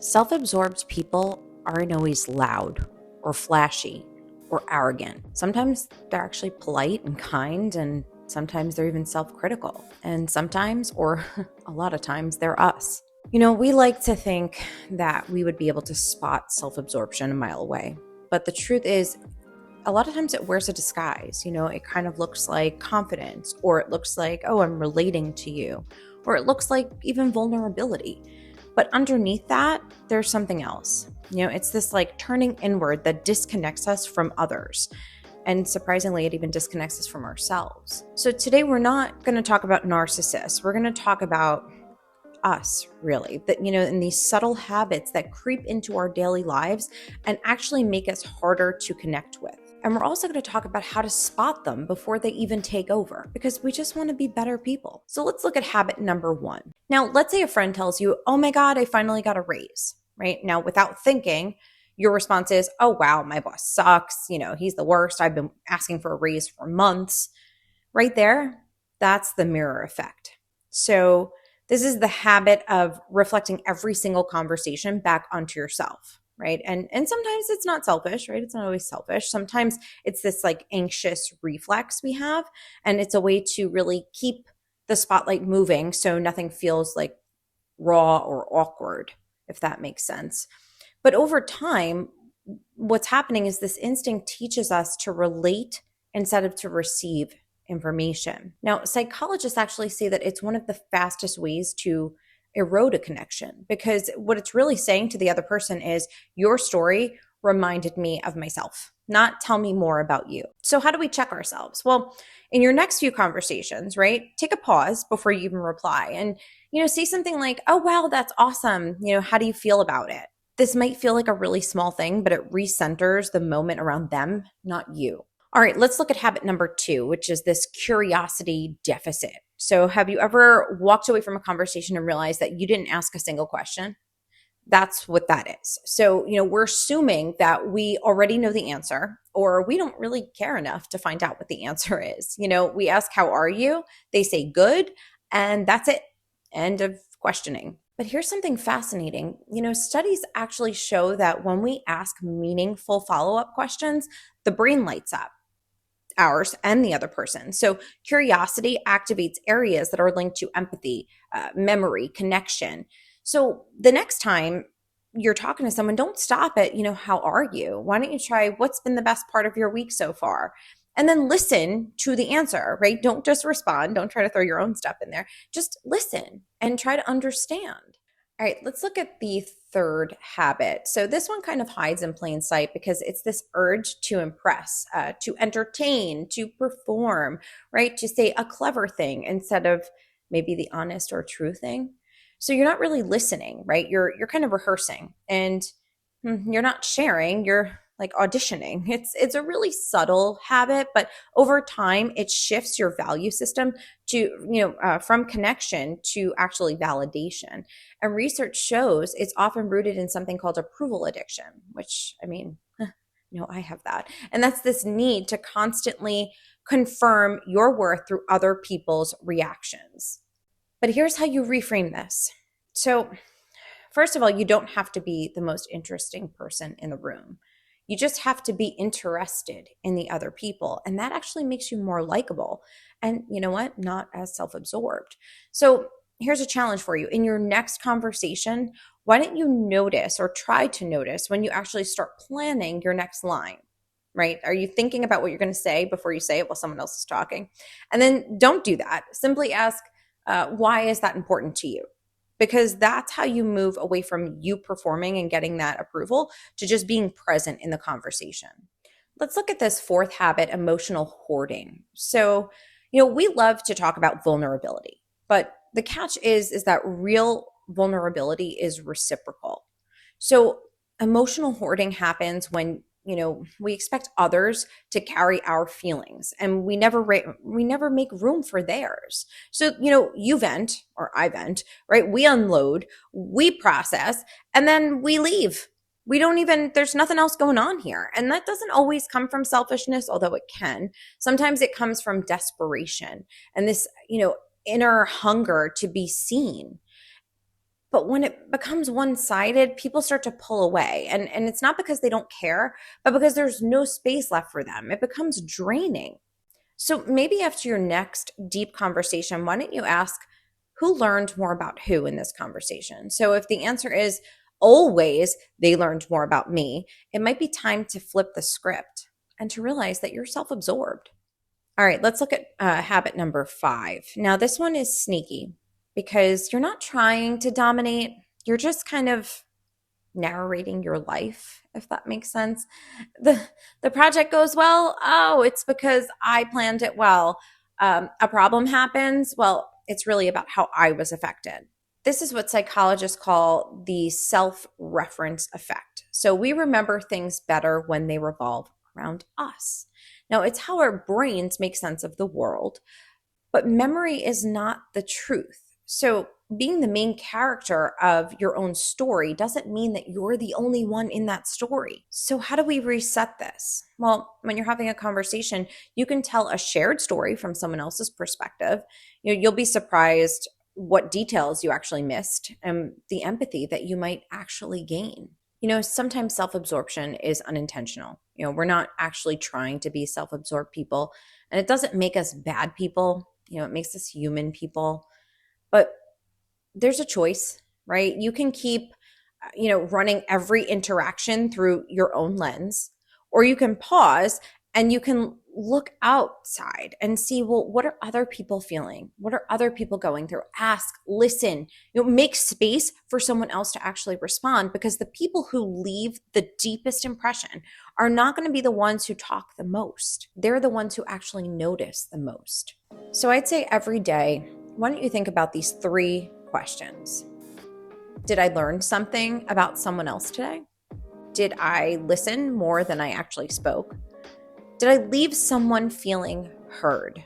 Self-absorbed people aren't always loud or flashy or arrogant. Sometimes they're actually polite and kind, and sometimes they're even self-critical. And sometimes, or a lot of times, they're us. We like to think that we would be able to spot self-absorption a mile away. But the truth is, a lot of times it wears a disguise. It kind of looks like confidence, or it looks like, oh, I'm relating to you, or it looks like even vulnerability. But underneath that, there's something else. It's this like turning inward that disconnects us from others. And surprisingly, it even disconnects us from ourselves. So today, we're not going to talk about narcissists. We're going to talk about us, really, that, in these subtle habits that creep into our daily lives and actually make us harder to connect with. And we're also going to talk about how to spot them before they even take over, because we just want to be better people. So let's look at habit number 1. Now, let's say a friend tells you, oh my God, I finally got a raise, right? Now, without thinking, your response is, oh wow, my boss sucks. He's the worst. I've been asking for a raise for months. Right there, that's the mirror effect. So this is the habit of reflecting every single conversation back onto yourself, right? And sometimes it's not selfish, right? It's not always selfish. Sometimes it's this like anxious reflex we have, and it's a way to really keep the spotlight moving so nothing feels like raw or awkward, if that makes sense. But over time, what's happening is this instinct teaches us to relate instead of to receive information. Now, psychologists actually say that it's one of the fastest ways to erode a connection, because what it's really saying to the other person is, your story reminded me of myself, not tell me more about you. So how do we check ourselves? Well, in your next few conversations, right, take a pause before you even reply and, say something like, oh, wow, that's awesome. How do you feel about it? This might feel like a really small thing, but it recenters the moment around them, not you. All right, let's look at habit number 2, which is this curiosity deficit. So have you ever walked away from a conversation and realized that you didn't ask a single question? That's what that is. So, we're assuming that we already know the answer, or we don't really care enough to find out what the answer is. We ask, how are you? They say good, and that's it. End of questioning. But here's something fascinating. Studies actually show that when we ask meaningful follow-up questions, the brain lights up, ours and the other person. So curiosity activates areas that are linked to empathy, memory, connection. So the next time you're talking to someone, don't stop at, how are you? Why don't you try, what's been the best part of your week so far? And then listen to the answer, right? Don't just respond. Don't try to throw your own stuff in there. Just listen and try to understand. All right, let's look at the third habit. So this one kind of hides in plain sight because it's this urge to impress, to entertain, to perform, right? To say a clever thing instead of maybe the honest or true thing. So you're not really listening, right? You're kind of rehearsing, and you're not sharing. You're like auditioning. It's a really subtle habit, but over time it shifts your value system to from connection to actually validation. And research shows it's often rooted in something called approval addiction, which I have that, and that's this need to constantly confirm your worth through other people's reactions. But here's how you reframe this. So, first of all, you don't have to be the most interesting person in the room. You just have to be interested in the other people. And that actually makes you more likable. And you know what? Not as self-absorbed. So here's a challenge for you. In your next conversation, why don't you notice or try to notice when you actually start planning your next line, right? Are you thinking about what you're going to say before you say it while someone else is talking? And then don't do that. Simply ask, why is that important to you? Because that's how you move away from you performing and getting that approval to just being present in the conversation. Let's look at this fourth habit, emotional hoarding. So, we love to talk about vulnerability, but the catch is that real vulnerability is reciprocal. So emotional hoarding happens when we expect others to carry our feelings, and we never make room for theirs. So, you vent or I vent, right? We unload, we process, and then we leave. There's nothing else going on here. And that doesn't always come from selfishness, although it can. Sometimes it comes from desperation and this, inner hunger to be seen. But when it becomes one-sided, people start to pull away. And it's not because they don't care, but because there's no space left for them. It becomes draining. So maybe after your next deep conversation, why don't you ask who learned more about who in this conversation? So if the answer is always they learned more about me, it might be time to flip the script and to realize that you're self absorbed. All right, let's look at habit number 5. Now, this one is sneaky because you're not trying to dominate, you're just kind of narrating your life, if that makes sense. The project goes well. Oh, it's because I planned it well. A problem happens. Well, it's really about how I was affected. This is what psychologists call the self-reference effect. So we remember things better when they revolve around us. Now, it's how our brains make sense of the world, but memory is not the truth. So, being the main character of your own story doesn't mean that you're the only one in that story. So, how do we reset this? Well, when you're having a conversation, you can tell a shared story from someone else's perspective. You'll be surprised what details you actually missed and the empathy that you might actually gain. Sometimes self-absorption is unintentional. We're not actually trying to be self-absorbed people, and it doesn't make us bad people. It makes us human people. But there's a choice, right? You can keep, running every interaction through your own lens, or you can pause and you can look outside and see, well, what are other people feeling? What are other people going through? Ask, listen, make space for someone else to actually respond, because the people who leave the deepest impression are not going to be the ones who talk the most. They're the ones who actually notice the most. So I'd say every day, why don't you think about these 3 questions? Did I learn something about someone else today? Did I listen more than I actually spoke? Did I leave someone feeling heard?